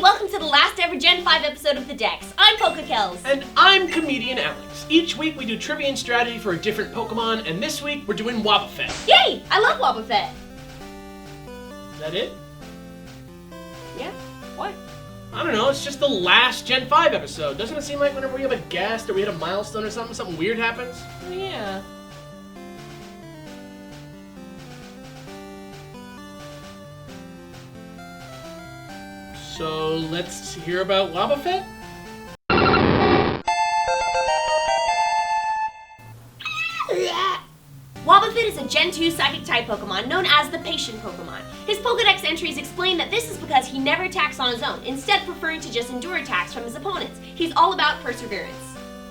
welcome to the last ever Gen 5 episode of the Dex. I'm PokeKellz. And I'm Comedian Alex. Each week we do trivia and strategy for a different Pokemon, and this week we're doing Wobbuffet. Yay! I love Wobbuffet. Is that it? Yeah. What? I don't know, it's just the last Gen 5 episode. Doesn't it seem like whenever we have a guest or we hit a milestone or something weird happens? Oh, yeah. So let's hear about Wobbuffet? Wobbuffet is a Gen 2 Psychic-type Pokemon known as the Patient Pokemon. His Pokedex entries explain that this is because he never attacks on his own, instead preferring to just endure attacks from his opponents. He's all about perseverance.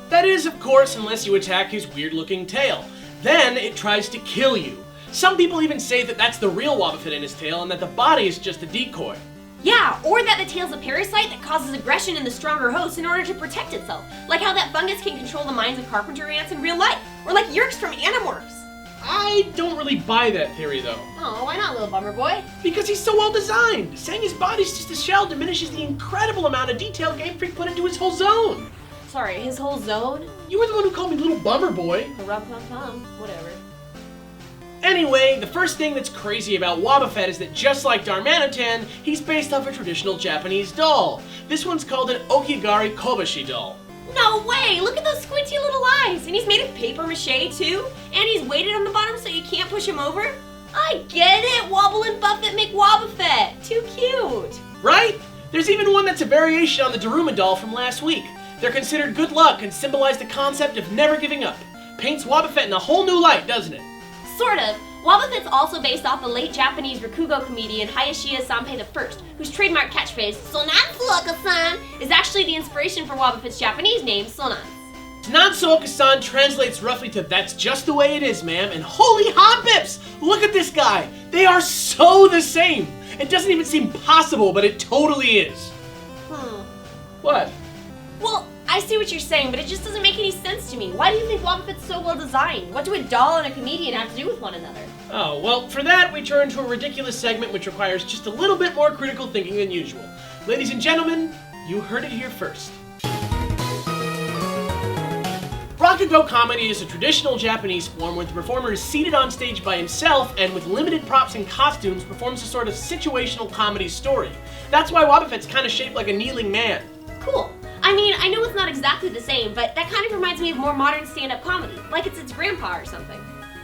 That is, of course, unless you attack his weird-looking tail. Then it tries to kill you. Some people even say that that's the real Wobbuffet in his tail and that the body is just a decoy. Yeah, or that the tail's a parasite that causes aggression in the stronger host in order to protect itself. Like how that fungus can control the minds of carpenter ants in real life. Or like Yerks from Animorphs. I don't really buy that theory, though. Oh, why not, little bummer boy? Because he's so well designed. Saying his body's just a shell diminishes the incredible amount of detail Game Freak put into his whole zone. Sorry, his whole zone? You were the one who called me little bummer boy. Whatever. Anyway, the first thing that's crazy about Wobbuffet is that just like Darmanitan, he's based off a traditional Japanese doll. This one's called an Okigari Kobashi doll. No way! Look at those squinty little eyes! And he's made of paper mache too? And he's weighted on the bottom so you can't push him over? I get it! Wobble and Buffet make Wobbuffet! Too cute! Right? There's even one that's a variation on the Daruma doll from last week. They're considered good luck and symbolize the concept of never giving up. Paints Wobbuffet in a whole new light, doesn't it? Sort of. Wobbuffet's also based off the late Japanese Rakugo comedian Hayashiya Sanpei I, whose trademark catchphrase, Sonatsu-aka-san, is actually the inspiration for Wobbuffet's Japanese name, Sonan. Sonatsu-aka-san translates roughly to "that's just the way it is, ma'am," and holy hotbips! Look at this guy! They are so the same! It doesn't even seem possible, but it totally is. What? Well, I see what you're saying, but it just doesn't make any sense to me. Why do you think Wobbuffet's so well designed? What do a doll and a comedian have to do with one another? Oh, well, for that we turn to a ridiculous segment which requires just a little bit more critical thinking than usual. Ladies and gentlemen, you heard it here first. Rakugo comedy is a traditional Japanese form where the performer is seated on stage by himself and with limited props and costumes performs a sort of situational comedy story. That's why Wobbuffet's kind of shaped like a kneeling man. Cool. I mean, I know it's not exactly the same, but that kind of reminds me of more modern stand-up comedy, like it's its grandpa or something.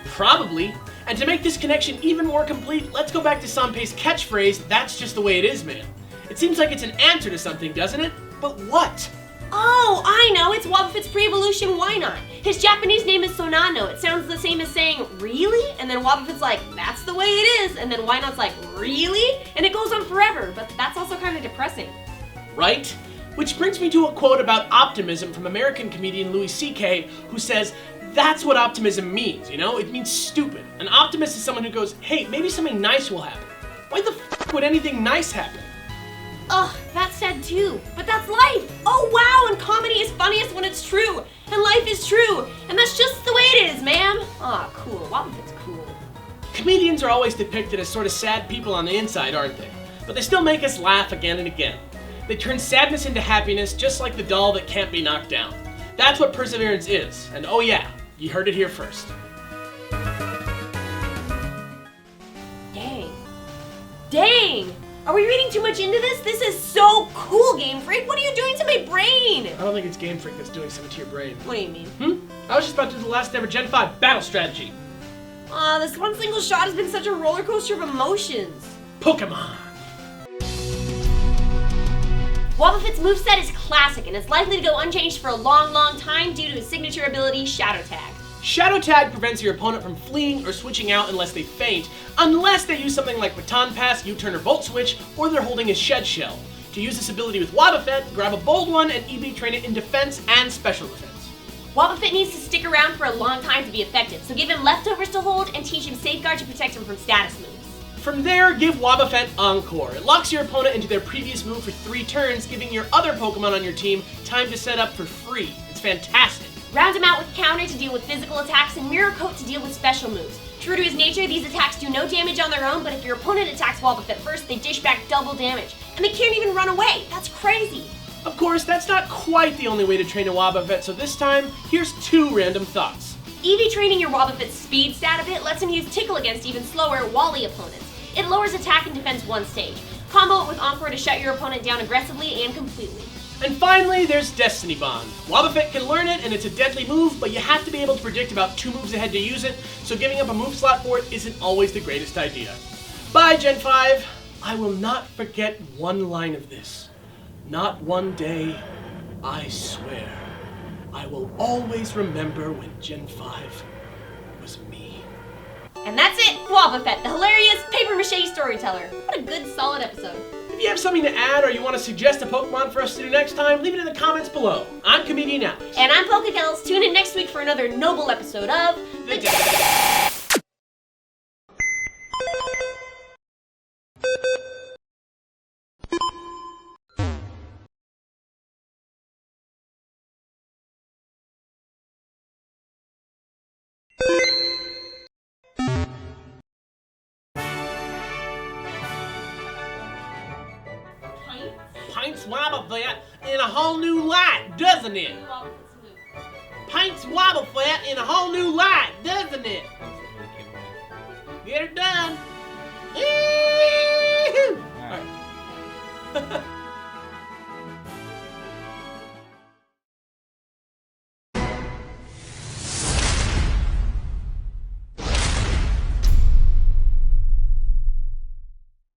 Probably. And to make this connection even more complete, let's go back to Sanpei's catchphrase, "that's just the way it is, man." It seems like it's an answer to something, doesn't it? But what? Oh, I know! It's Wobbuffet's pre-evolution Wynot. His Japanese name is Sonano. It sounds the same as saying, "Really?" And then Wobbuffet's like, "That's the way it is." And then Wynot's like, "Really?" And it goes on forever, but that's also kind of depressing. Right? Which brings me to a quote about optimism from American comedian Louis C.K., who says, "That's what optimism means, you know? It means stupid. An optimist is someone who goes, hey, maybe something nice will happen. Why the f*** would anything nice happen?" Ugh, that's sad too. But that's life! Oh wow, and comedy is funniest when it's true! And life is true! And that's just the way it is, ma'am! Aw, cool. Wobbuffet's cool. Comedians are always depicted as sort of sad people on the inside, aren't they? But they still make us laugh again and again. They turn sadness into happiness just like the doll that can't be knocked down. That's what perseverance is. And oh yeah, you heard it here first. Dang! Are we reading too much into this? This is so cool, Game Freak! What are you doing to my brain? I don't think it's Game Freak that's doing something to your brain. What do you mean? I was just about to do the last ever Gen 5 battle strategy. Aw, this one single shot has been such a roller coaster of emotions. Pokemon! Wobbuffet's moveset is classic and is likely to go unchanged for a long time due to his signature ability, Shadow Tag. Shadow Tag prevents your opponent from fleeing or switching out unless they faint, unless they use something like Baton Pass, U-Turn, or Volt Switch, or they're holding a Shed Shell. To use this ability with Wobbuffet, grab a bold one and EB train it in defense and special defense. Wobbuffet needs to stick around for a long time to be effective, so give him leftovers to hold and teach him Safeguard to protect him from status moves. From there, give Wobbuffet Encore. It locks your opponent into their previous move for 3 turns, giving your other Pokemon on your team time to set up for free. It's fantastic. Round him out with Counter to deal with physical attacks and Mirror Coat to deal with special moves. True to his nature, these attacks do no damage on their own, but if your opponent attacks Wobbuffet first, they dish back double damage. and they can't even run away. That's crazy. Of course, that's not quite the only way to train a Wobbuffet, so this time, here's 2 random thoughts. EV training your Wobbuffet's speed stat a bit lets him use Tickle against even slower Wally opponents. It lowers attack and defense 1 stage. Combo it with Encore to shut your opponent down aggressively and completely. And finally, there's Destiny Bond. Wobbuffet can learn it, and it's a deadly move, but you have to be able to predict about 2 moves ahead to use it, so giving up a move slot for it isn't always the greatest idea. Bye, Gen 5. I will not forget one line of this. Not one day, I swear. I will always remember when Gen 5 was me. And that's it, Wobbuffet, the hilarious papier-mâché storyteller. What a good, solid episode. If you have something to add or you want to suggest a Pokemon for us to do next time, leave it in the comments below. I'm Comedian Alex. And I'm PokeKellz. Tune in next week for another noble episode of The Dex. Paints Wobbuffet in a whole new light, doesn't it? Paints Wobbuffet in a whole new light, doesn't it? Get her done. Woo-hoo! All right.